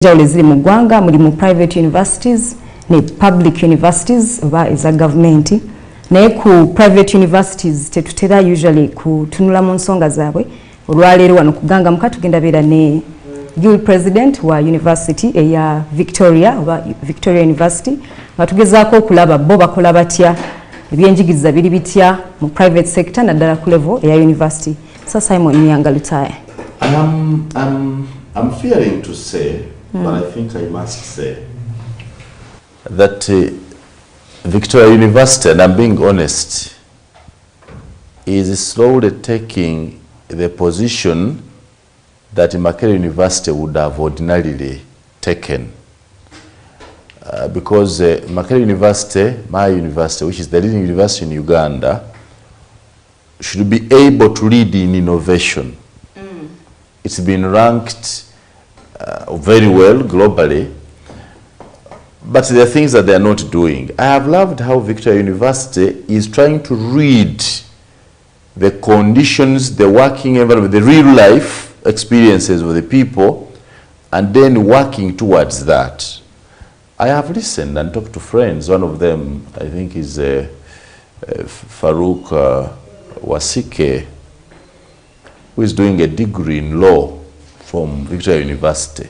ziri mu ggwanga mulimu private universities ne public universities oba eza government naye ku private universities tetutera usually kutunula mu nsonga zaabwe olwaleero wano kuganga muka tugenda beera ne guild president wa university eya Victoria oba Victoria University nga tugezaako okulaba bo bakola batya ebyenjigiriza biri bitya mu private sector naddala ku level eya university. So Simon Nyangalutaye. I'm fearing to say, but I think I must say that Victoria University, and I'm being honest, is slowly taking the position that Makerere University would have ordinarily taken. Because Makerere University, my university, which is the leading university in Uganda, should be able to lead in innovation. It's been ranked very well globally, but there are things that they are not doing. I have loved how Victoria University is trying to read the conditions, the working environment, the real life experiences of the people, and then working towards that. I have listened and talked to friends. One of them, I think, is Farouk Wasike, who is doing a degree in law from Victoria University.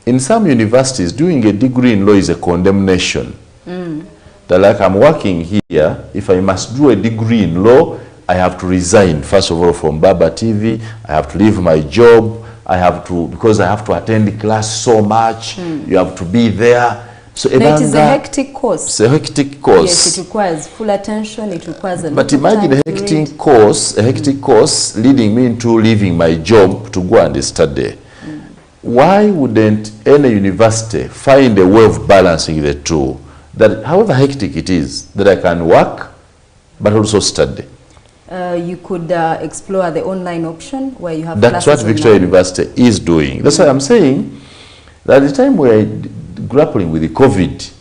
In some universities, doing a degree in law is a condemnation. That like, I'm working here, if I must do a degree in law, I have to resign, first of all, from Baba TV, I have to leave my job, I have to, because I have to attend the class so much, you have to be there. So it is a hectic course. It's a hectic course. Yes, it requires full attention, it requires a lot But of imagine time a hectic course leading me into leaving my job to go and study. Why wouldn't any university find a way of balancing the two? That however hectic it is, that I can work, but also study. You could explore the online option where you have That's what Victoria University is doing. That's why I'm saying that at the time we're grappling with the COVID,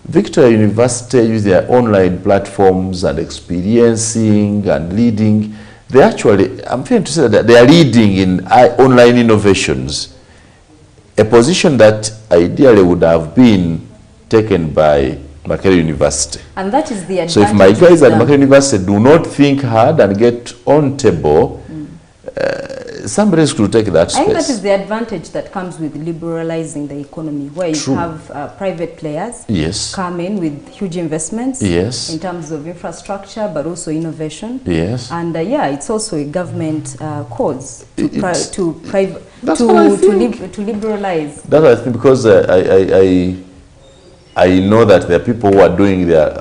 Victoria University use their online platforms and experiencing and leading. They actually, I'm feeling to say that they are leading in online innovations, a position that ideally would have been taken by Makerere University. And that is the advantage. So if my guys at Makerere University do not think hard and get on table, somebody else could take that space. I think that is the advantage that comes with liberalizing the economy, where you have private players come in with huge investments in terms of infrastructure, but also innovation. And yeah, it's also a government cause to liberalize. That's what I think, because I know that there are people who are doing their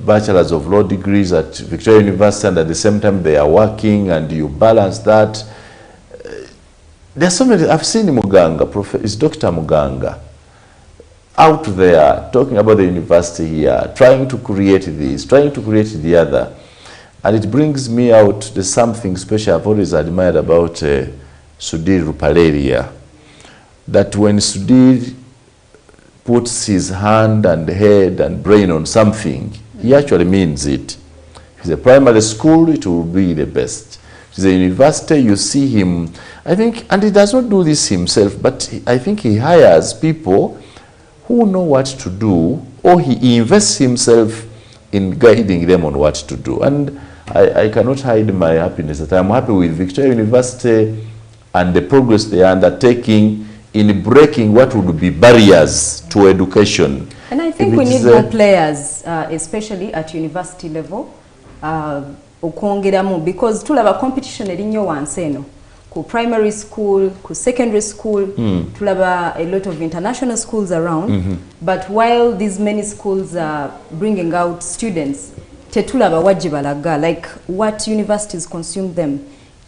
bachelors of law degrees at Victoria University, and at the same time they are working, and you balance that. There's so many. I've seen Muganga, it's Dr. Muganga, out there talking about the university here, trying to create this, trying to create the other. And it brings me out, there's something special I've always admired about Sudhir Rupaleria, that when Sudhir puts his hand and head and brain on something, he actually means it. If it's a primary school, it will be the best. If it's a university, you see him, I think, and he does not do this himself, but I think he hires people who know what to do, or he invests himself in guiding them on what to do. And I cannot hide my happiness that I'm happy with Victoria University and the progress they are undertaking in breaking what would be barriers to education. And I think we need more players, especially at university level, because tulaba competition erinyo wanseno. Ku primary school, ku secondary school, tulaba a lot of international schools around. But while these many schools are bringing out students, tetulaba wajibalaga, like what universities consume them.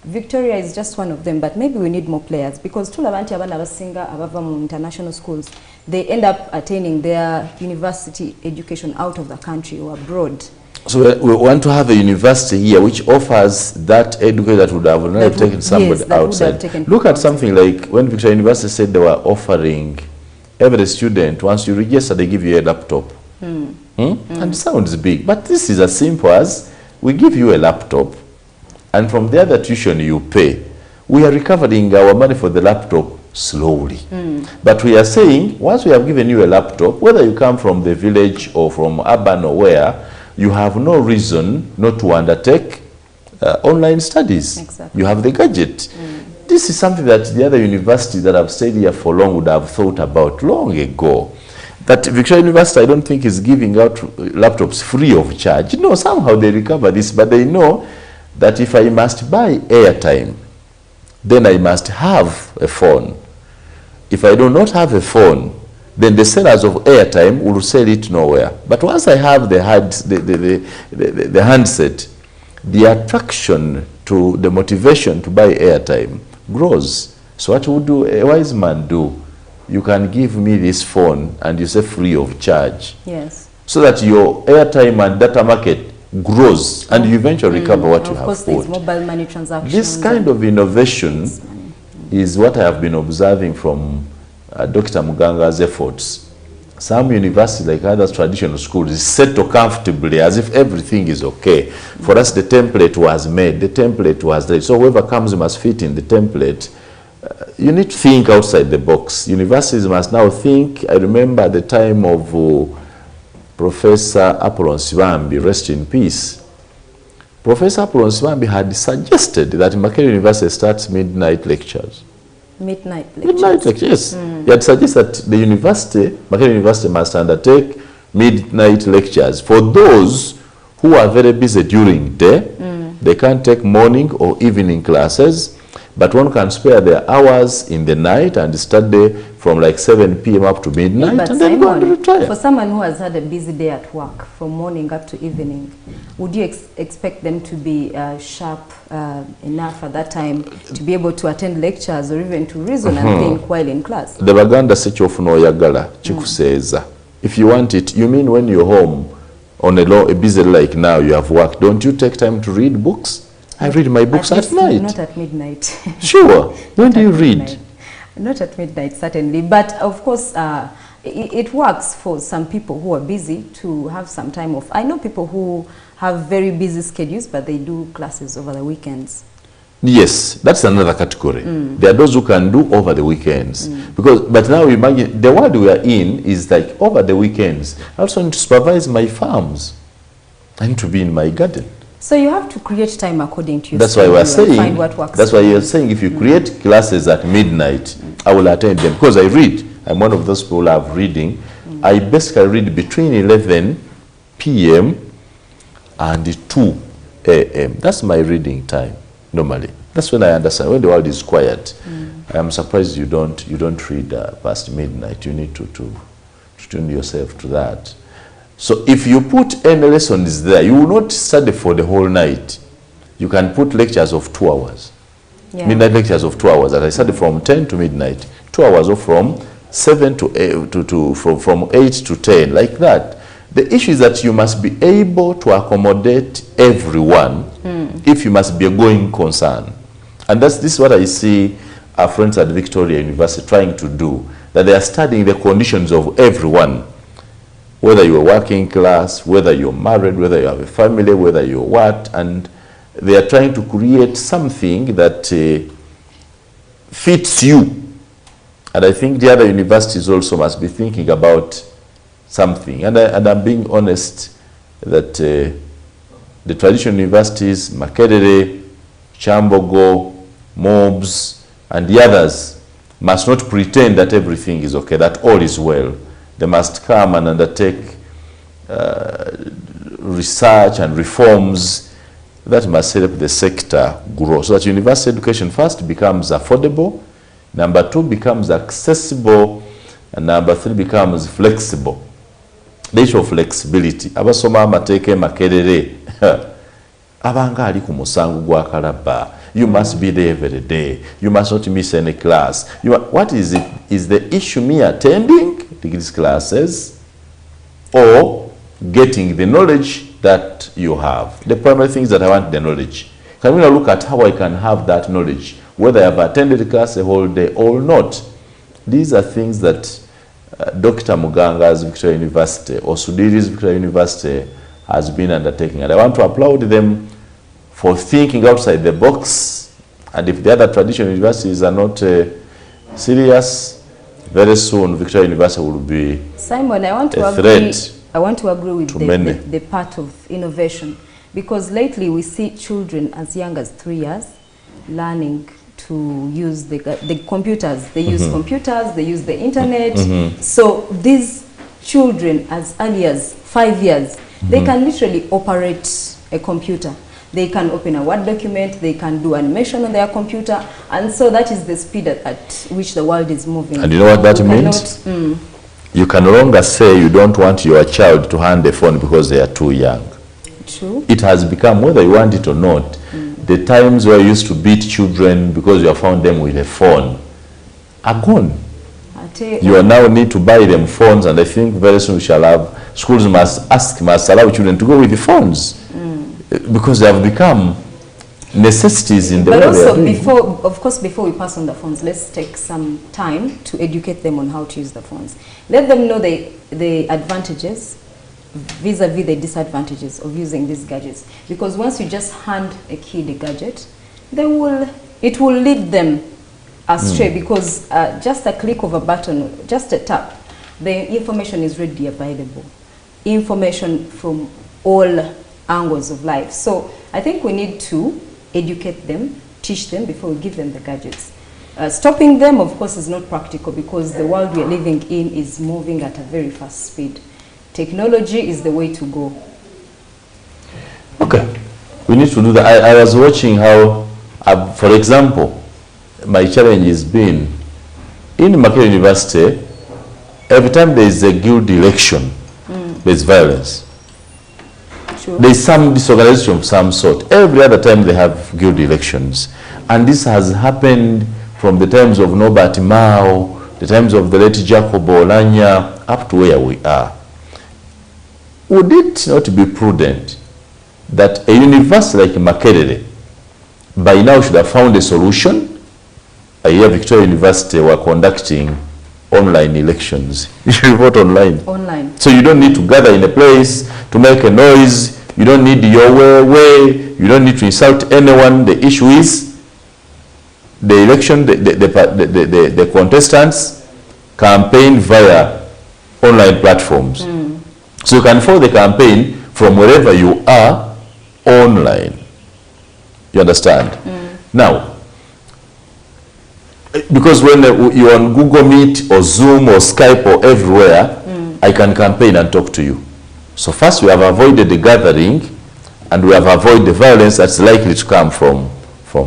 Victoria is just one of them, but maybe we need more players, because tulabanti abana abasinga abava mu international schools, they end up attaining their university education out of the country or abroad. So we want to have a university here which offers that education that would have not taken somebody outside. Look at something like when Victoria University said they were offering every student, once you register, they give you a laptop. And it sounds big, but this is as simple as we give you a laptop, and from the other tuition you pay, we are recovering our money for the laptop slowly. But we are saying, once we have given you a laptop, whether you come from the village or from urban or where, you have no reason not to undertake online studies. Exactly. You have the gadget. This is something that the other universities that have stayed here for long would have thought about long ago. That Victoria University, I don't think, is giving out laptops free of charge. No, somehow they recover this, but they know that if I must buy airtime, then I must have a phone. If I do not have a phone, then the sellers of airtime will sell it nowhere. But once I have the handset, the attraction to the motivation to buy airtime grows. So what would a wise man do? You can give me this phone and you say free of charge. Yes. So that your airtime and data market grows and you eventually recover what you have bought. Of course, there's mobile money transactions. This kind of innovation is what I have been observing from Dr. Muganga's efforts. Some universities, like other traditional schools, settle comfortably as if everything is okay. For us, the template was made, the template was ready. So whoever comes must fit in the template. You need to think outside the box. Universities must now think. I remember at the time of Professor Apollon Sibambi, rest in peace. Professor Apollon Sibambi had suggested that Makerere University starts midnight lectures. Midnight lectures. Midnight lectures, yes. He had suggested that the university, Makerere University, must undertake midnight lectures. For those who are very busy during the day, they can't take morning or evening classes, but one can spare their hours in the night and study from like 7 p.m. up to midnight, But and then go and retire. For someone who has had a busy day at work, from morning up to evening, would you expect them to be sharp enough at that time to be able to attend lectures or even to reason and think while in class? The baganda sekyofuna oyagala chikuseeza. If you want it, you mean when you're home on a busy like now, you have work, don't you take time to read books? I read my books at night. Not at midnight. Sure. When do you read? Midnight. Not at midnight, certainly. But of course, it works for some people who are busy to have some time off. I know people who have very busy schedules, but they do classes over the weekends. Yes, that's another category. There are those who can do over the weekends. But now imagine, the world we are in is like over the weekends. I also need to supervise my farms. I need to be in my garden. So you have to create time according to your That's why we are saying, find what works. that's why you're saying if you create classes at midnight, I will attend them. Because I read. I'm one of those people who love reading. I basically read between 11 p.m. and 2 a.m. That's my reading time, normally. That's when I understand. When the world is quiet, I am surprised you don't read past midnight. You need to tune yourself to that. So if you put any lessons there, you will not study for the whole night. You can put lectures of 2 hours. Yeah. Midnight lectures of 2 hours. As I study from 10 to midnight. 2 hours or from 7 to 8, from 8 to 10, like that. The issue is that you must be able to accommodate everyone if you must be a going concern. And this is what I see our friends at Victoria University trying to do, that they are studying the conditions of everyone. Whether you're working class, whether you're married, whether you have a family, whether you're what, and they are trying to create something that fits you. And I think the other universities also must be thinking about something. And I'm being honest that the traditional universities, Makerere, Chambogo, Mobs, and the others must not pretend that everything is okay, that all is well. They must come and undertake research and reforms that must help the sector grow, so that university education first becomes affordable, number 2 becomes accessible, and number 3 becomes flexible. The issue of flexibility. Abasoma amateeka Makerere abanga ali ku musango gwa kalaba. You must be there every day. You must not miss any class. What is it? Is the issue me attending these classes or getting the knowledge that you have? The primary thing is that I want the knowledge. Can we now look at how I can have that knowledge, whether I have attended the class a whole day or not? These are things that Dr. Muganga's Victoria University or Sudiri's Victoria University has been undertaking. And I want to applaud them for thinking outside the box. And if the other traditional universities are not serious, very soon Victoria University will be Simon, I want to a agree. threat. I want to agree with many. the part of innovation, because lately we see children as young as 3 years learning to use the computers. They use computers, they use the internet. So these children as early as 5 years, they can literally operate a computer. They can open a Word document, they can do animation on their computer, and so that is the speed at which the world is moving. And you know what that means? You can no longer say you don't want your child to hand a phone because they are too young. True. It has become, whether you want it or not, the times where you used to beat children because you have found them with a phone are gone. You now need to buy them phones, and I think very soon we shall have, schools must allow children to go with the phones because they have become necessities in the But way also, they before we pass on the phones, let's take some time to educate them on how to use the phones. Let them know the advantages vis-a-vis the disadvantages of using these gadgets. Because once you just hand a kid a gadget, it will lead them astray, because just a click of a button, just a tap, the information is readily available. Information from all angles of life. So I think we need to educate them, teach them before we give them the gadgets. Stopping them, of course, is not practical, because the world we are living in is moving at a very fast speed. Technology is the way to go. Okay, we need to do that. I was watching how, for example, my challenge has been, in Makerere University, every time there is a guild election, there is violence. Sure. There is some disorganization of some sort. Every other time they have guild elections. And this has happened from the times of Norbert Mao, the times of the late Jacob Olanya, up to where we are. Would it not be prudent that a university like Makerere by now should have found a solution? I hear Victoria University were conducting online elections. You should vote online. Online. So you don't need to gather in a place to make a noise. You don't need your way. You don't need to insult anyone. The issue is the election, the contestants campaign via online platforms. So you can follow the campaign from wherever you are online. You understand? Now, because when you're on Google Meet or Zoom or Skype or everywhere, I can campaign and talk to you. So first we have avoided the gathering, and we have avoided the violence that's likely to come from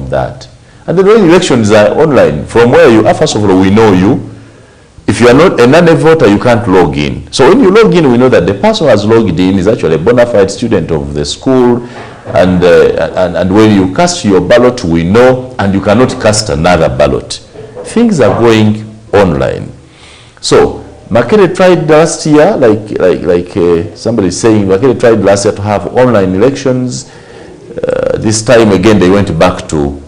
that. And then when elections are online, from where you are, first of all, we know you. If you are not a non-voter, you can't log in. So when you log in, we know that the person who has logged in is actually a bona fide student of the school, and when you cast your ballot, we know, and you cannot cast another ballot. Things are going online. So Makerere tried last year, like somebody is saying, Makerere tried last year to have online elections. This time again, they went back to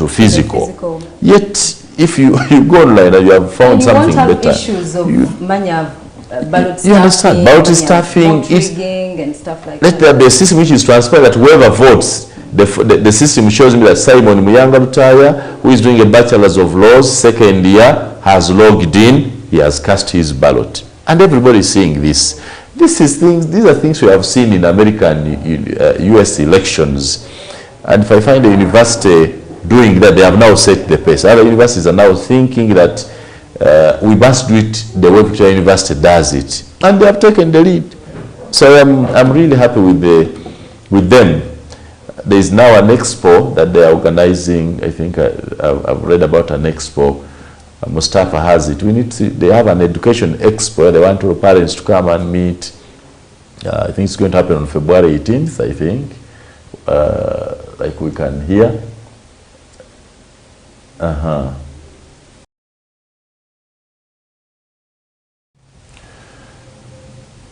physical. Yet, if you go online and you have found something better, you won't have issues of ballot stuffing, you understand, ballot stuffing, rigging and stuff like that. Let there be a system which is transparent, that whoever votes, the system shows me that Simon Muyanga Lutaya, who is doing a Bachelor's of Laws, second year, has logged in, he has cast his ballot. And everybody is seeing this. These are things we have seen in American, US elections. And if I find a university doing that, they have now set the pace. Other universities are now thinking that we must do it the way Victoria University does it. And they have taken the lead. So I'm really happy with them. There is now an expo that they are organizing. I think I've read about an expo. Mustafa has it. They have an education expo. They want all parents to come and meet. I think it's going to happen on February 18th, I think. Like we can hear.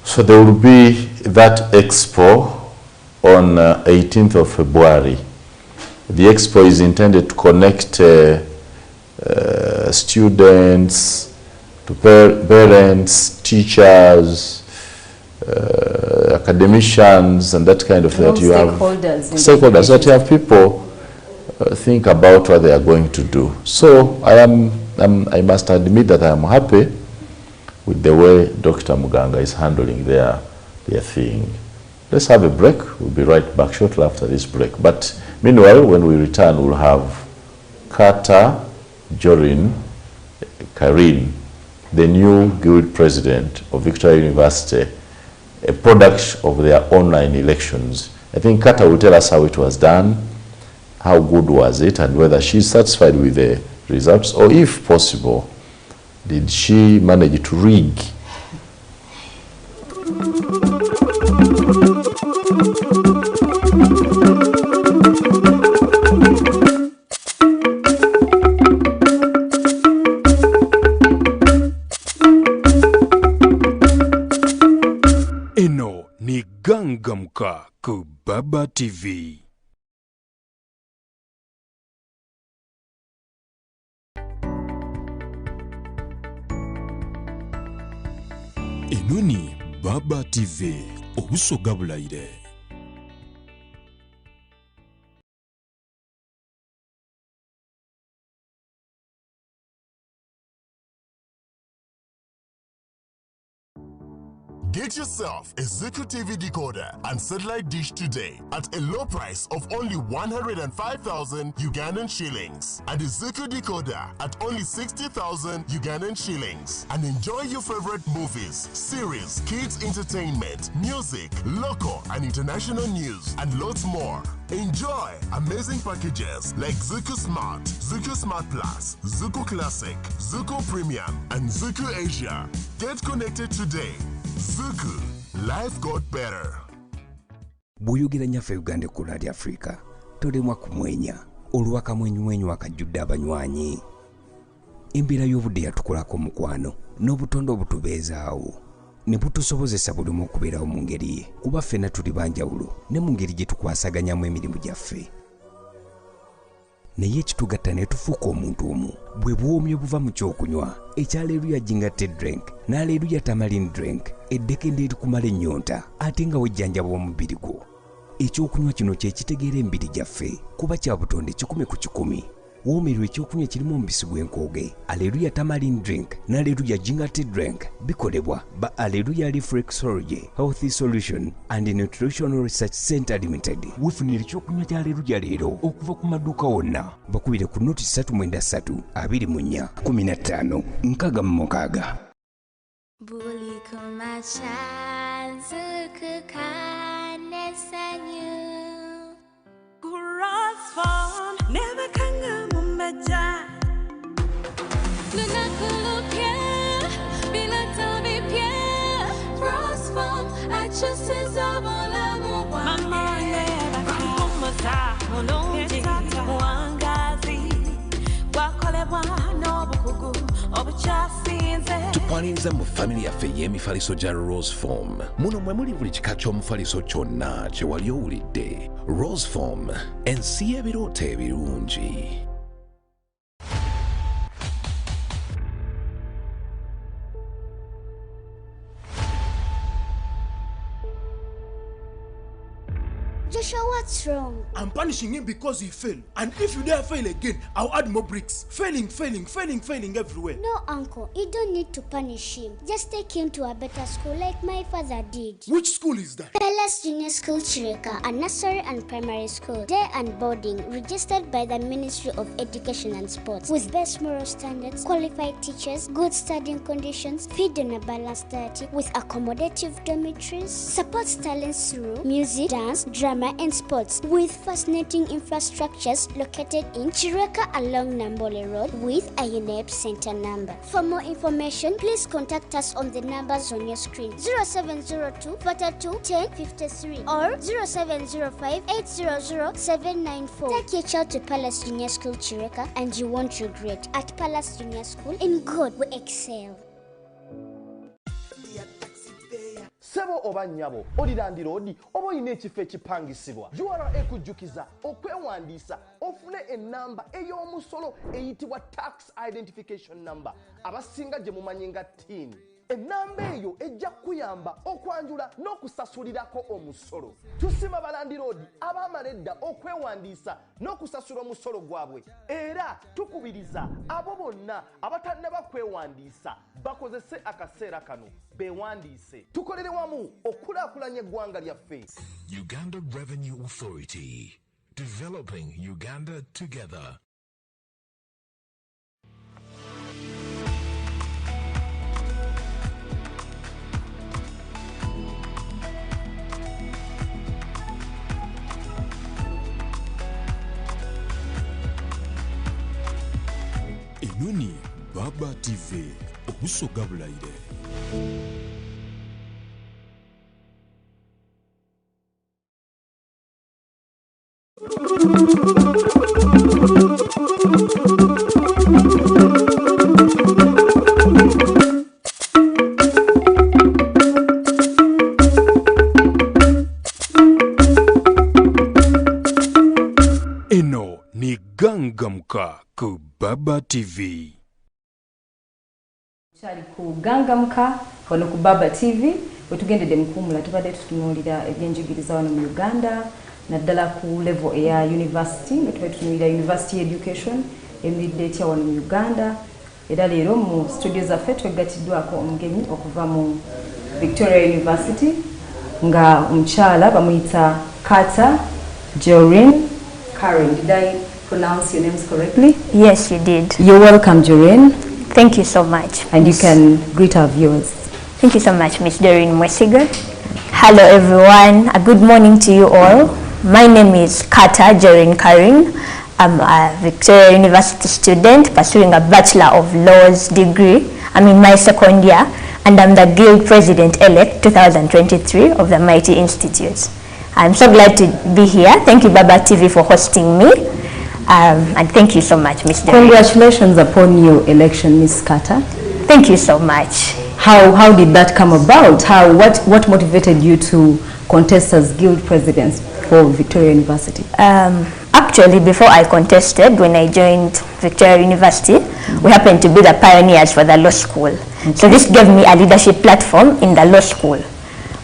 So there will be that expo on 18th of February. The expo is intended to connect students, to parents, teachers, academicians, and that kind of thing. You have stakeholders, that you have people think about what they are going to do. So I am I must admit that I am happy with the way Dr. Muganga is handling their thing. Let's have a break. We'll be right back shortly after this break. But meanwhile, when we return, we'll have Carter Jorine Karyn, the new guild president of Victoria University, a product of their online elections. I think Carter will tell us how it was done, how good was it, and whether she's satisfied with the results, or if possible, did she manage to rig? Eno ni Gangamka ku Baba TV. Eno ni Baba TV, obusoga bulayire. Get yourself a Zuku TV decoder and satellite dish today at a low price of only 105,000 Ugandan shillings, and a Zuku decoder at only 60,000 Ugandan shillings, and enjoy your favorite movies, series, kids entertainment, music, local and international news, and lots more. Enjoy amazing packages like Zuku Smart, Zuku Smart Plus, Zuku Classic, Zuku Premium, and Zuku Asia. Get connected today. Zuku, life got better. Buyogera nyaffe Uganda ku Radio Africa, tolemwa kumwenya, olwaka mwenyumwenyu akajjudde abanywanyi. Embeera y'obudde yatukolako mukwano, n'obutonde obutubeezaawo. Ne butusobozesa buli omu okubeerawo mu ngeri ye, kuba ffenna tuli banjawulo, ne mu ngeri gye tukwasaganyamu emirimu gyaffe. Naye ekitugatta ne tufuuka omuntu omu, bwe buwoomyo buva mu kyokunywa, ekyaleeruya jingatte drink, n'aleeruya tamarin drink, eddekende erikumala ennyonta, ate nga wejjanjaba omubiri gwo. Ekyokunywa kino kye kitegeera emibiri gyaffe, kuba kya butonde 100 ku 100. Woomerwa ekyokunywa kirimu omubisi gw'enkooge, aleeruya tamarin drink, n'aleeruya jingatte drink, bikolebwa ba Aleluya Reflexology Healthy Solution and Nutritional Research Center Limited. Weefunira ekyokunywa kya Aleluya leero okuva ku maduuka wonna. Bakubire ku noti 393 24 15 66. Buli kumacha Zuku kanesanyu Kurasfon never kanga mumbaja Lunakulupia Bila tabi pia Crossfon Achusis abola mwa Mama neba kumumasa Mulungi Mwangazi Wakole wano bukugu Obuchasinze Tupaniza mu family yaffe y'emifaliso gya Rose Form. Muno mwe muli buli kika ky'omufaliso kyonna kye wali owulidde. Rose Form, ensi y'ebirooto ebirungi. Joshua, what's wrong? I'm punishing him because he failed. And if you dare fail again, I'll add more bricks. Failing everywhere. No, uncle, you don't need to punish him. Just take him to a better school like my father did. Which school is that? Palace Junior School Chireka, a nursery and primary school, day and boarding, registered by the Ministry of Education and Sports, with best moral standards, qualified teachers, good studying conditions, feed on a balanced diet, with accommodative dormitories, supports talents through music, dance, drama, and sports, with fascinating infrastructures located in Chireka along Nambole Road with a UNEP center number. For more information, please contact us on the numbers on your screen: 0702 42 10 53 or 0705 800 794. Take your child to Palace Junior School Chireka and you won't regret. At Palace Junior School, in God we excel. Sebo oba nnyabo olirandira odi oba olina ekifo ekipangisibwa URA ekujjukiza okwewandiisa ofune ennamba ey'omusolo eyitibwa tax identification number abasinga gye mumanyi nga TIN. ennamba eyo ejja kuyamba okwanjula n'okusasulirako omusolo. Tusima balandiroodi abaamala edda okwewandiisa n'okusasula omusolo gwabwe, era tukubiriza abo bonna abatannaba kwewandiisa bakozese akaseera kano beewandiise. Tukolere wamu okulaakulanya eggwanga lyaffe. Uganda Revenue Authority, developing Uganda together. Enoni Baba TV obusoga bulayire. Eno ni Gangamka ku Baba TV. Chali ku Gangamka wano ku Baba TV wetugendedde mukumula tubadde tutunuulira ebyenjigiriza wano mu Uganda naddala ku level eya university tubadde tutunuulira university education emiridde etya wano mu Uganda era leero mu studio zaffe twegattiddwako omugenyi okuva mu Victoria University nga omukyala bamuyita Jorine Karyn. Did I pronounce your names correctly? Yes, you did. You're welcome, Jorine. Thank you so much. And you can greet our viewers. Thank you so much, Miss Jorine Mwesiga. Hello, everyone. A good morning to you all. My name is Jorine Karyn. I'm a Victoria University student pursuing a Bachelor of Laws degree. I'm in my second year, and I'm the Guild President-elect 2023 of the Mighty Institute. I'm so glad to be here. Thank you, Baba TV, for hosting me. And thank you so much, Ms. Jorine. Congratulations upon your election, Ms. Carter. Thank you so much. How did that come about? What motivated you to contest as Guild President for Victoria University? Actually, before I contested, when I joined Victoria University, we happened to be the pioneers for the law school. Okay. So this gave me a leadership platform in the law school.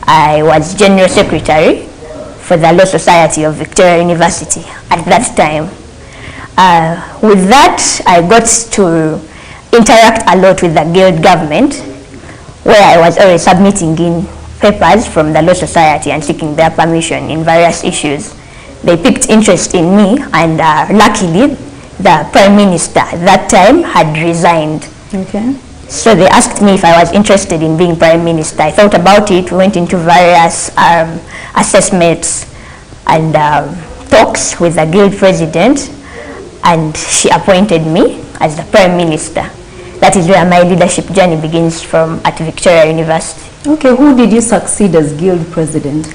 I was General Secretary for the Law Society of Victoria University at that time. With that, I got to interact a lot with the Guild government, where I was always submitting in papers from the Law Society and seeking their permission in various issues. They picked interest in me, and luckily, the Prime Minister at that time had resigned. Okay. So they asked me if I was interested in being Prime Minister. I thought about it. We went into various assessments and talks with the Guild President, and she appointed me as the Prime Minister. That is where my leadership journey begins from at Victoria University. Okay, who did you succeed as Guild President?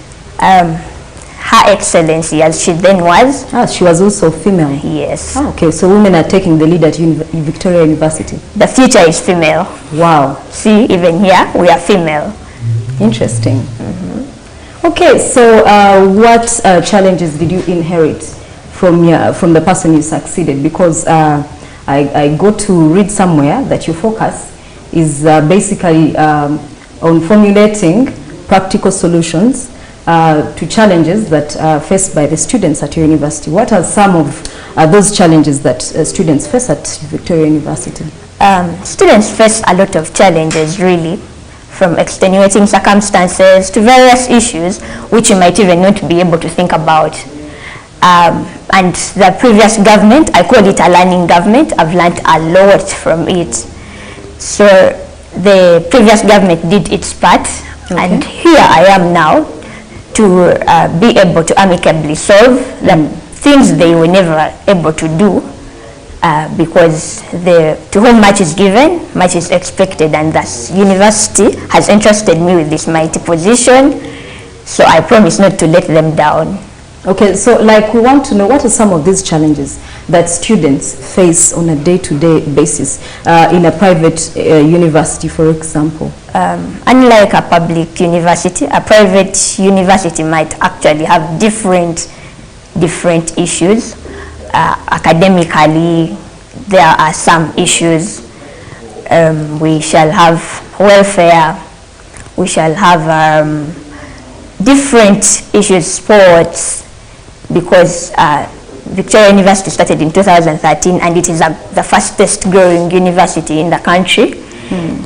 Her Excellency, as she then was. Ah, she was also female? Yes. Ah, okay, so women are taking the lead at Victoria University. The future is female. Wow. See, even here, we are female. Interesting. Okay, so what challenges did you inherit from the person you succeeded? Because I got to read somewhere that your focus is basically on formulating practical solutions to challenges that are faced by the students at your university. What are some of those challenges that students face at Victoria University? Students face a lot of challenges, really, from extenuating circumstances to various issues which you might even not be able to think about. And the previous government, I call it a learning government. I've learned a lot from it. So the previous government did its part, and here I am now to be able to amicably solve the things they were never able to do, because to whom much is given, much is expected, and thus university has entrusted me with this mighty position, so I promise not to let them down. Okay, so like we want to know what are some of these challenges that students face on a day-to-day basis in a private university, for example? Unlike a public university, a private university might actually have different issues. Academically, there are some issues. We shall have welfare. We shall have different issues, sports, because Victoria University started in 2013 and it is the fastest growing university in the country.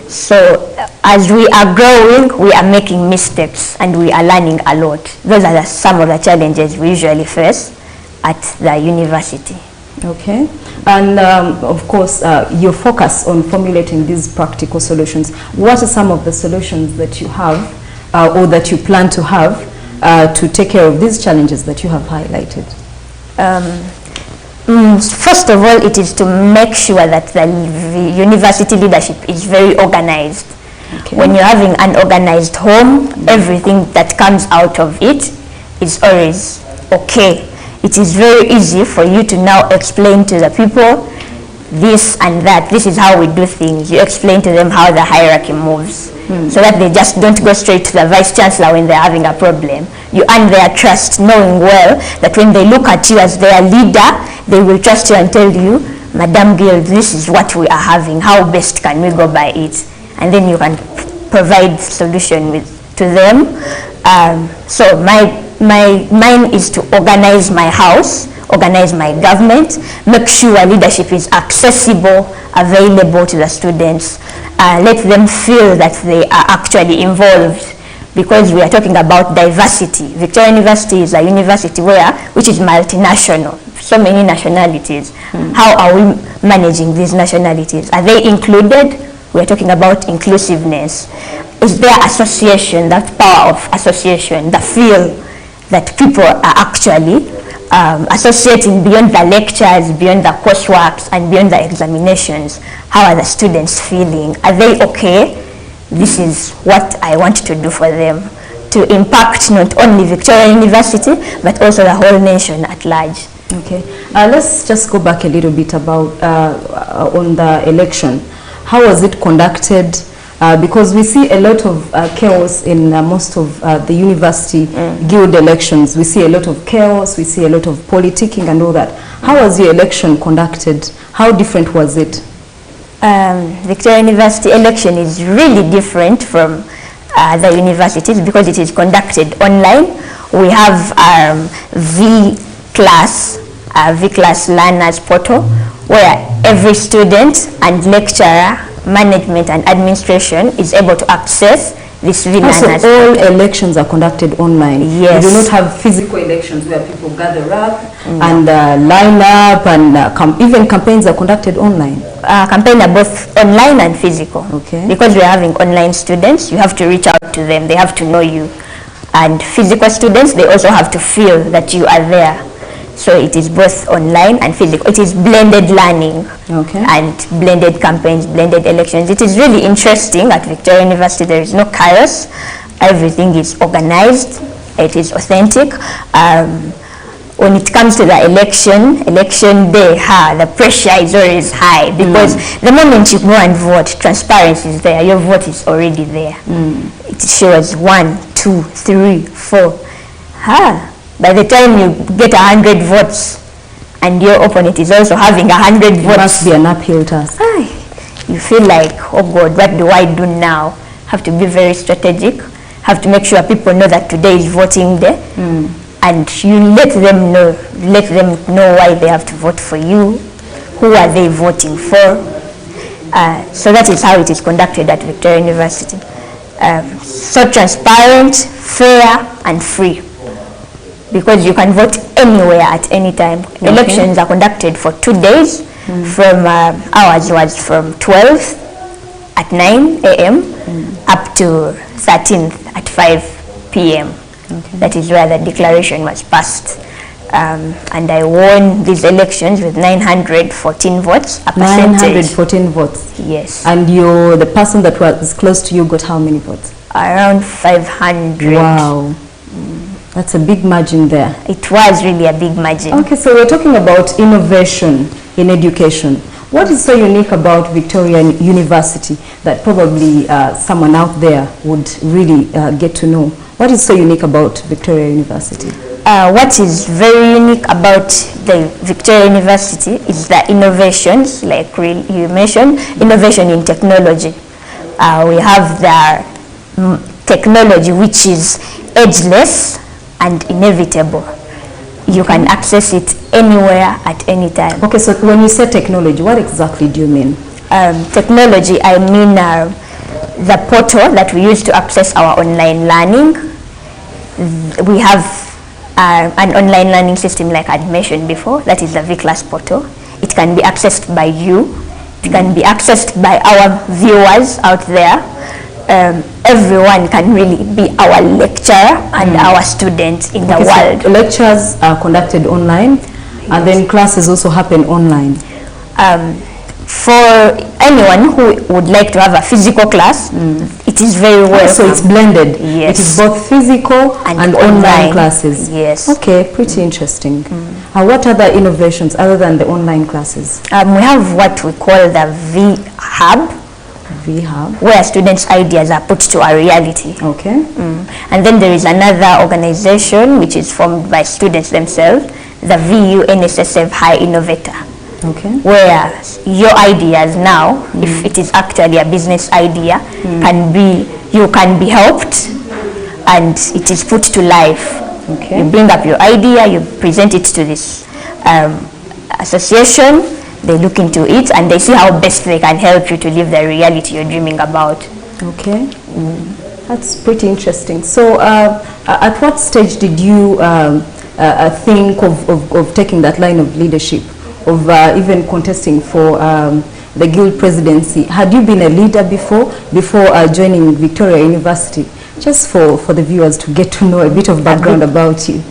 So as we are growing, we are making mistakes and we are learning a lot. Those are some of the challenges we usually face at the university. Okay, and of course your focus on formulating these practical solutions. What are some of the solutions that you have or that you plan to have to take care of these challenges that you have highlighted? First of all, it is to make sure that the university leadership is very organized. Okay. When you're having an organized home, everything that comes out of it is always okay. It is very easy for you to now explain to the people this and that. This is how we do things. You explain to them how the hierarchy moves, so that they just don't go straight to the vice chancellor when they're having a problem. You earn their trust, knowing well that when they look at you as their leader, they will trust you and tell you, Madam Gill, this is what we are having. How best can we go by it? And then you can provide solution to them. So mine is to organize my house, organize my government, make sure leadership is accessible, available to the students, let them feel that they are actually involved, because we are talking about diversity. Victoria University is a university which is multinational, so many nationalities. How are we managing these nationalities? Are they included? We are talking about inclusiveness. Is there association, that power of association, the feel that people are actually associating beyond the lectures, beyond the courseworks, and beyond the examinations? How are the students feeling? Are they okay? This is what I want to do for them, to impact not only Victoria University, but also the whole nation at large. Okay, let's just go back a little bit about on the election. How was it conducted? Because we see a lot of chaos in most of the university guild elections. We see a lot of chaos, we see a lot of politicking and all that. How was your election conducted? How different was it? Victoria University election is really different from the universities because it is conducted online. We have V-Class Learners Portal, where every student and lecturer, management and administration is able to access this V-Learners. So all elections are conducted online? Yes. You do not have physical elections where people gather up and line up, and even campaigns are conducted online? Campaigns are both online and physical. Okay. Because we are having online students, you have to reach out to them, they have to know you. And physical students, they also have to feel that you are there. So it is both online and physical. It is blended learning, okay, and blended campaigns, blended elections. It is really interesting. At Victoria University, there is no chaos. Everything is organized. It is authentic. When it comes to the election day, the pressure is always high, because the moment you go and vote, transparency is there. Your vote is already there. It shows 1, 2, 3, 4. By the time you get 100 votes and your opponent is also having 100 votes, it must be an uphill task. You feel like, oh God, what do I do now? Have to be very strategic. Have to make sure people know that today is voting day, and you let them know why they have to vote for you. Who are they voting for? So that is how it is conducted at Victoria University. So transparent, fair, and free, because you can vote anywhere at any time. Okay. Elections are conducted for 2 days. From ours was from 12th at 9 a.m. up to 13th at 5 p.m. Okay. That is where the declaration was passed. And I won these elections with 914 votes. 914 votes? Yes. And the person that was close to you got how many votes? Around 500. Wow. That's a big margin there. It was really a big margin. Okay, so we're talking about innovation in education. What is so unique about Victoria University that probably someone out there would really get to know? What is so unique about Victoria University? What is very unique about the Victoria University is the innovations, like you mentioned, innovation in technology. We have the technology which is ageless and inevitable. You can access it anywhere at any time. Okay, so when you say technology, what exactly do you mean? Technology, I mean the portal that we use to access our online learning. We have an online learning system like I had mentioned before, that is the V-Class portal. It can be accessed by you. It can be accessed by our viewers out there. Everyone can really be our lecturer and our student in the world. So lectures are conducted online, and then classes also happen online. For anyone who would like to have a physical class, it is very well. So it's blended. Yes. It is both pphysical and online classes. Yes. Okay, pretty interesting. What other innovations other than the online classes? We have what we call the V-Hub. V-Hub. Where students' ideas are put to a reality. Okay. And then there is another organization which is formed by students themselves, the VU NSSF High Innovator. Okay. Where your ideas now, if it is actually a business idea, you can be helped and it is put to life. Okay. You bring up your idea, you present it to this association, they look into it and they see how best they can help you to live the reality you're dreaming about. Okay. That's pretty interesting. So at what stage did you think of taking that line of leadership, of even contesting for the guild presidency? Had you been a leader before joining Victoria University? Just for the viewers to get to know a bit of background about you.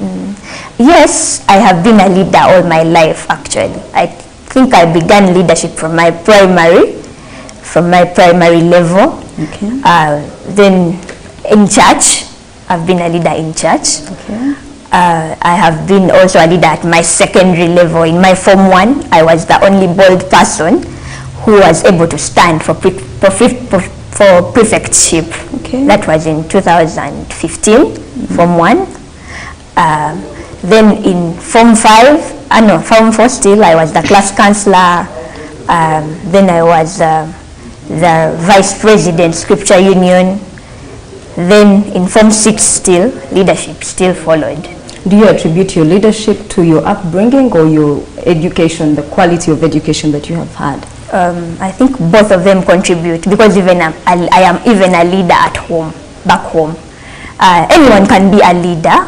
Yes, I have been a leader all my life actually. I think I began leadership from my primary level. Okay. Then in church, I've been a leader in church. Okay. I have been also a leader at my secondary level. In my Form 1, I was the only bald person who was able to stand for prefectship. Okay. That was in 2015, Form 1. Then in Form 5, Form 4 still, I was the class counselor. Then I was the vice president, Scripture Union. Then in Form 6 still, leadership still followed. Do you attribute your leadership to your upbringing or your education, the quality of education that you have had? I think both of them contribute, because even I am even a leader at home, back home. Anyone can be a leader.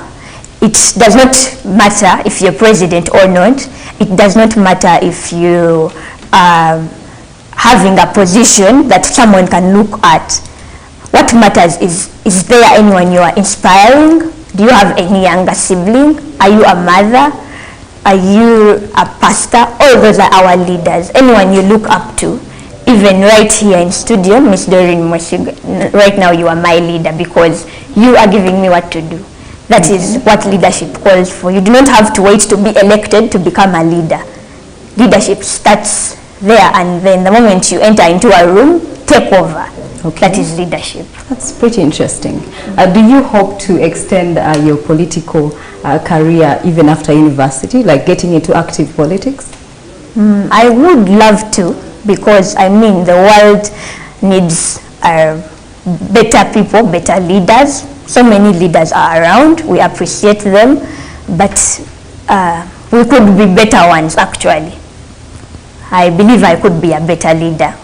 It does not matter if you're president or not. It does not matter if you are having a position that someone can look at. What matters is there anyone you are inspiring? Do you have any younger sibling? Are you a mother? Are you a pastor? All those are our leaders. Anyone you look up to, even right here in studio, Miss Jorine Karyn, right now you are my leader because you are giving me what to do. That is what leadership calls for. You do not have to wait to be elected to become a leader. Leadership starts there, and then the moment you enter into a room, take over. Okay. That is leadership. That's pretty interesting. Do you hope to extend your political career even after university, like getting into active politics? I would love to, because I mean the world needs better people, better leaders. So many leaders are around. We appreciate them, but we could be better ones actually. I believe I could be a better leader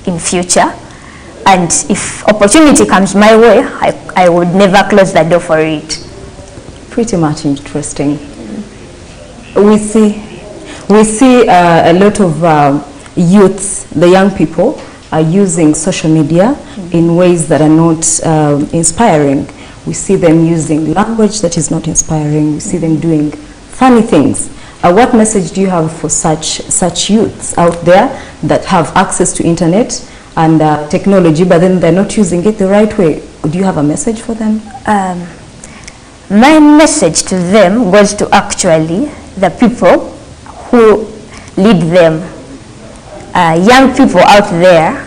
in future. And if opportunity comes my way, I would never close the door for it. Pretty much interesting. We see a lot of youths, the young people, are using social media in ways that are not inspiring. We see them using language that is not inspiring. We see them doing funny things. What message do you have for such youths out there that have access to internet and technology, but then they're not using it the right way? Do you have a message for them? My message to them goes to actually the people who lead them. Young people out there,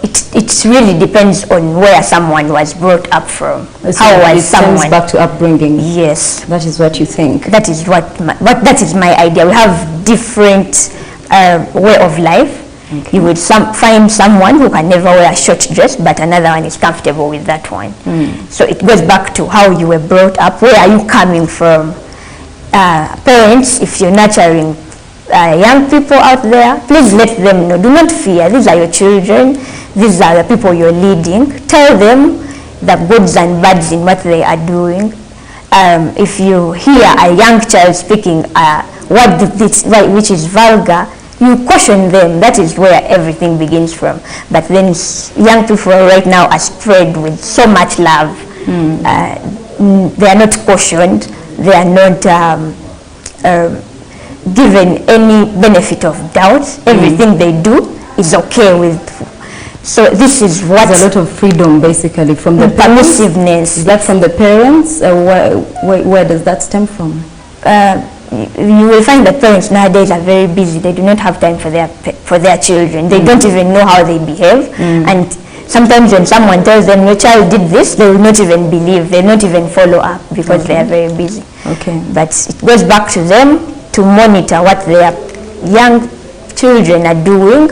it really depends on where someone was brought up from. So how was someone back to upbringing? Yes, that is what you think. That is that is my idea. We have different way of life. You would find someone who can never wear a short dress, but another one is comfortable with that one. So it goes back to how you were brought up. Where are you coming from? Parents, if you're nurturing young people out there, please let them know. Do not fear. These are your children. These are the people you're leading. Tell them the goods and bads in what they are doing. If you hear a young child speaking which is vulgar, you caution them. That is where everything begins from. But then young people right now are spread with so much love. They are not cautioned. They are not given any benefit of doubt. Everything they do is okay with. So this is what... There's a lot of freedom, basically, from the permissiveness. Is that from the parents? Where does that stem from? You will find that parents nowadays are very busy. They do not have time for their children. They don't even know how they behave. And sometimes when someone tells them, your child did this, they will not even believe. They will not even follow up because they are very busy. But it goes back to them to monitor what their young children are doing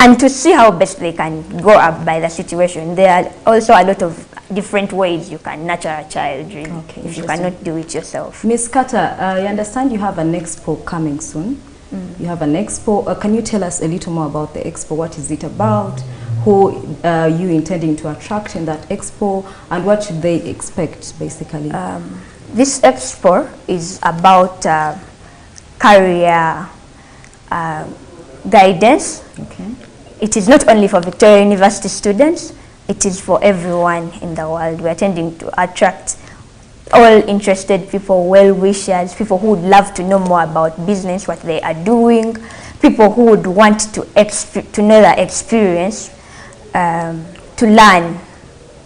and to see how best they can go up by the situation. There are also a lot of different ways you can nurture a child, really, if you cannot do it yourself. Ms. Carter, I understand you have an expo coming soon. You have an expo. Can you tell us a little more about the expo? What is it about? Who are you intending to attract in that expo? And what should they expect, basically? This expo is about career guidance. It is not only for Victoria University students, it is for everyone in the world. We are tending to attract all interested people, well-wishers, people who would love to know more about business, what they are doing, people who would want to know the experience, to learn.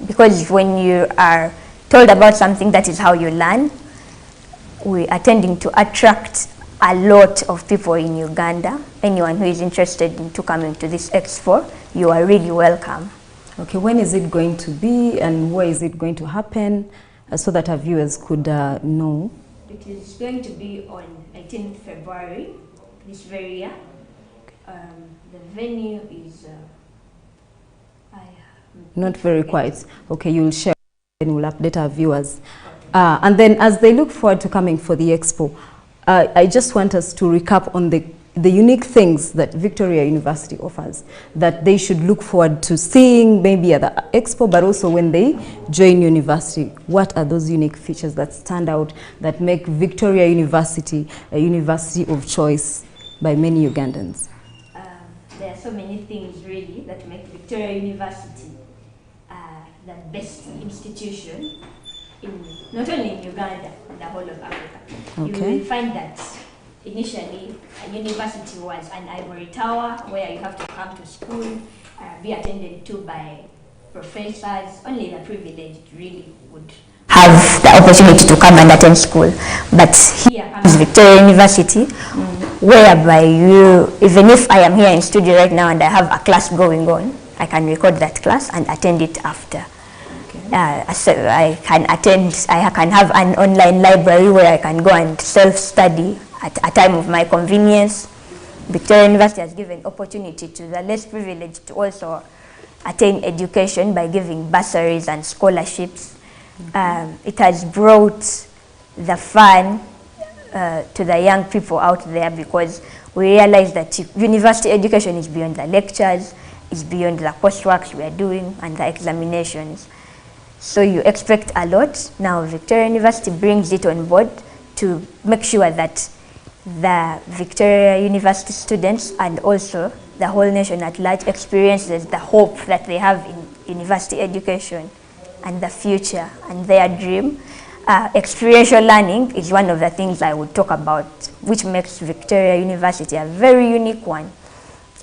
Because when you are told about something, that is how you learn. We are tending to attract a lot of people in Uganda. Anyone who is interested in coming to this expo, you are really welcome. Okay, when is it going to be and where is it going to happen, so that our viewers could know? It is going to be on 18th February this very year. The venue is... not very quiet. Okay, you'll share and we'll update our viewers. And then as they look forward to coming for the expo, I just want us to recap on the unique things that Victoria University offers that they should look forward to seeing maybe at the expo, but also when they join university. What are those unique features that stand out, that make Victoria University a university of choice by many Ugandans? There are so many things really that make Victoria University the best institution, not only in Uganda, but the whole of Africa. You will find that initially a university was an ivory tower where you have to come to school, be attended to by professors. Only the privileged really would have the opportunity to come and attend school. But here comes Victoria University, whereby even if I am here in studio right now and I have a class going on, I can record that class and attend it after. So I can have an online library where I can go and self-study at a time of my convenience. Victoria University has given opportunity to the less privileged to also attain education by giving bursaries and scholarships. It has brought the fun to the young people out there, because we realize that university education is beyond the lectures, is beyond the coursework we are doing and the examinations. So you expect a lot. Now Victoria University brings it on board to make sure that the Victoria University students and also the whole nation at large experiences the hope that they have in university education and the future and their dream. Experiential learning is one of the things I would talk about, which makes Victoria University a very unique one.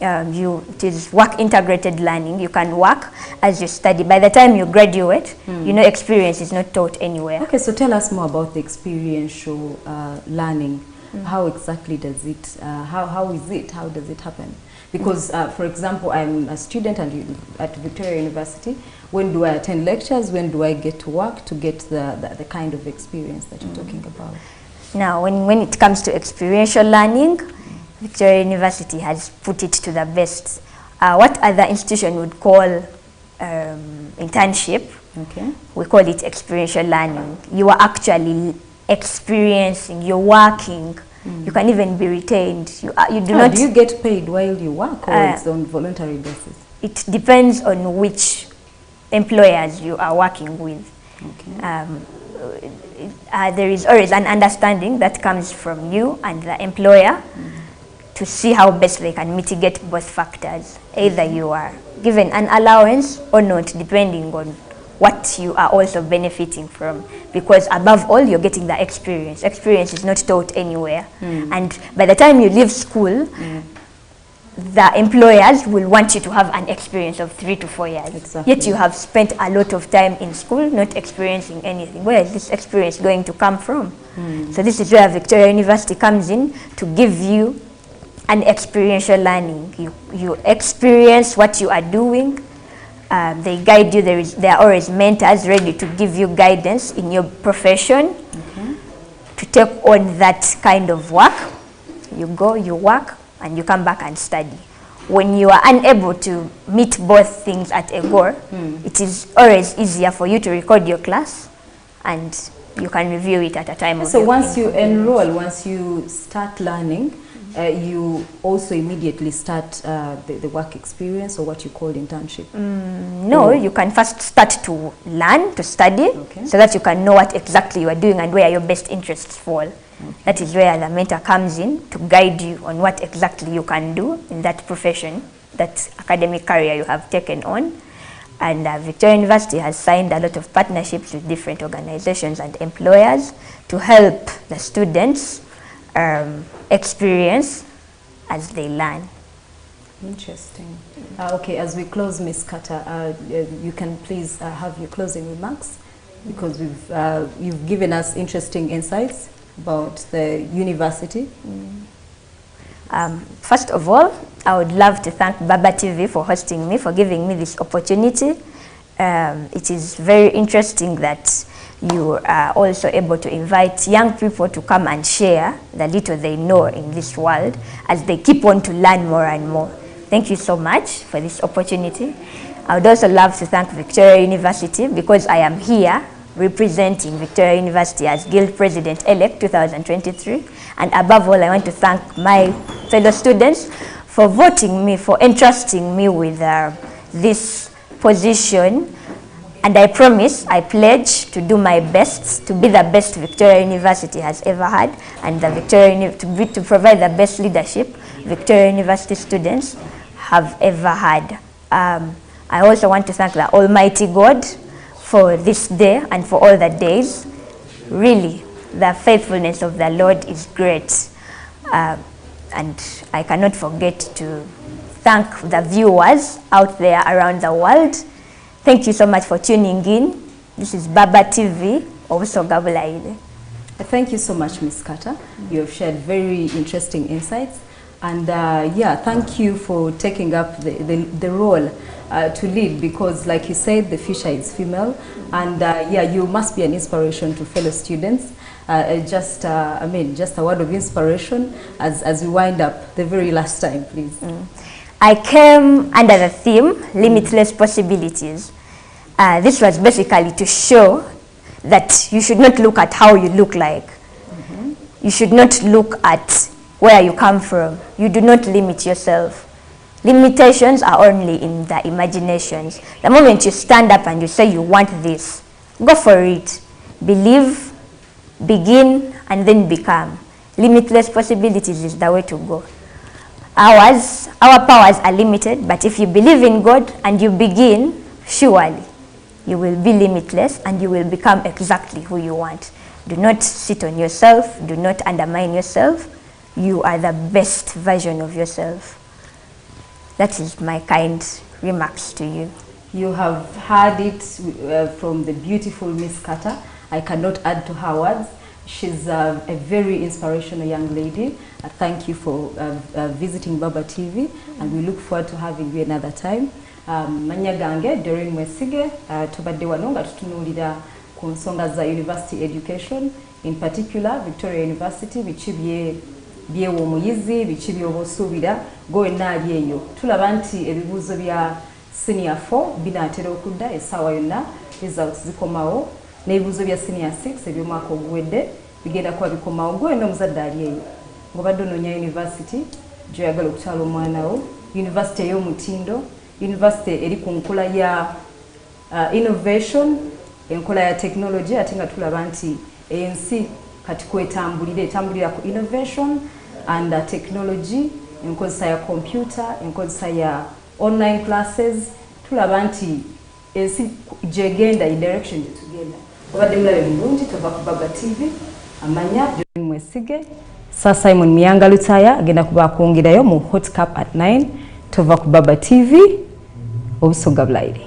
It is work integrated learning. You can work as you study. By the time you graduate, you know, experience is not taught anywhere. Okay, so tell us more about the experiential learning. How exactly does it, how is it, how does it happen? Because, for example, I'm a student at Victoria University. When do I attend lectures? When do I get to work to get the kind of experience that you're talking about? Now, when it comes to experiential learning, Victoria University has put it to the best. What other institution would call internship, Okay. we call it experiential learning. You are actually experiencing, you're working, you can even be retained. You do not. Do you get paid while you work, or it's on voluntary basis? It depends on which employers you are working with. Okay. There is always an understanding that comes from you and the employer to see how best they can mitigate both factors. Either you are given an allowance or not, depending on what you are also benefiting from. Because above all, you're getting the experience. Experience is not taught anywhere. And by the time you leave school, the employers will want you to have an experience of 3 to 4 years. Exactly. Yet you have spent a lot of time in school not experiencing anything. Where is this experience going to come from? So this is where Victoria University comes in to give you an experiential learning. You experience what you are doing. They guide you. There are always mentors ready to give you guidance in your profession to take on that kind of work. You go, you work, and you come back and study. When you are unable to meet both things at a go, it is always easier for you to record your class and you can review it at a time. So once you enroll, once you start learning, you also immediately start the work experience, or what you call internship? No, you can first start to learn, to study, so that you can know what exactly you are doing and where your best interests fall. That is where the mentor comes in to guide you on what exactly you can do in that profession, that academic career you have taken on. And Victoria University has signed a lot of partnerships with different organizations and employers to help the students experience as they learn. Interesting. Okay, as we close, Ms. Carter, you can please have your closing remarks, because you've given us interesting insights about the university. First of all, I would love to thank Baba TV for hosting me, for giving me this opportunity. It is very interesting that you are also able to invite young people to come and share the little they know in this world as they keep on to learn more and more. Thank you so much for this opportunity. I would also love to thank Victoria University, because I am here representing Victoria University as Guild President-elect 2023. And above all, I want to thank my fellow students for voting me, for entrusting me with this position. And I promise, I pledge to do my best to be the best Victoria University has ever had, and the to provide the best leadership Victoria University students have ever had. I also want to thank the Almighty God for this day and for all the days. Really, the faithfulness of the Lord is great. And I cannot forget to thank the viewers out there around the world. Thank you so much for tuning in. This is Baba TV, also Gabulaide. Thank you so much, Ms. Carter. You have shared very interesting insights. And yeah, thank you for taking up the role to lead, because like you said, the future is female. And yeah, you must be an inspiration to fellow students. Just a word of inspiration as we wind up the very last time, please. I came under the theme, Limitless Possibilities. This was basically to show that you should not look at how you look like. You should not look at where you come from. You do not limit yourself. Limitations are only in the imaginations. The moment you stand up and you say you want this, go for it. Believe, begin, and then become. Limitless possibilities is the way to go. Our powers are limited, but if you believe in God and you begin, surely you will be limitless and you will become exactly who you want. Do not sit on yourself. Do not undermine yourself. You are the best version of yourself. That is my kind remarks to you. You have heard it from the beautiful Miss Carter. I cannot add to her words. She's a very inspirational young lady. Thank you for visiting Baba TV, and we look forward to having you another time. Manya gange, Jorine Mwesige, tubadde wano nga tutunuulira ku nsonga za university education, in particular Victoria University, bichi bye byewo omuyizi biki byoba osuubira gwenna ali eyo tulaba nti ebibuuzo bya senior 4 binaatera okudda essaawa yonna results zikomawo n'ebibuuzo bya senior 6 ebyomwaka oguwedde bigenda kuba bikomawo gwenna omuzadde ali eyo ng'obadde onoonya university gy'oyagala okutwala omwana wo university ey'omutindo university eri ku nkula ya innovation enkola ya technology ate nga tulaba nti ensi kati etambulira ku innovation and technology enkozesa ya computer enkozesa ya online classes tulaba nti ensi gyegenda in direction gyetugenda obadde mulabe mulungi tova ku Baba TV amanya Jorine Mwesige Sir Simon Miyanga Lutaya agenda kuba akwongerayo mu Hot Cup at 9 tova ku Baba TV obusoga bulaire.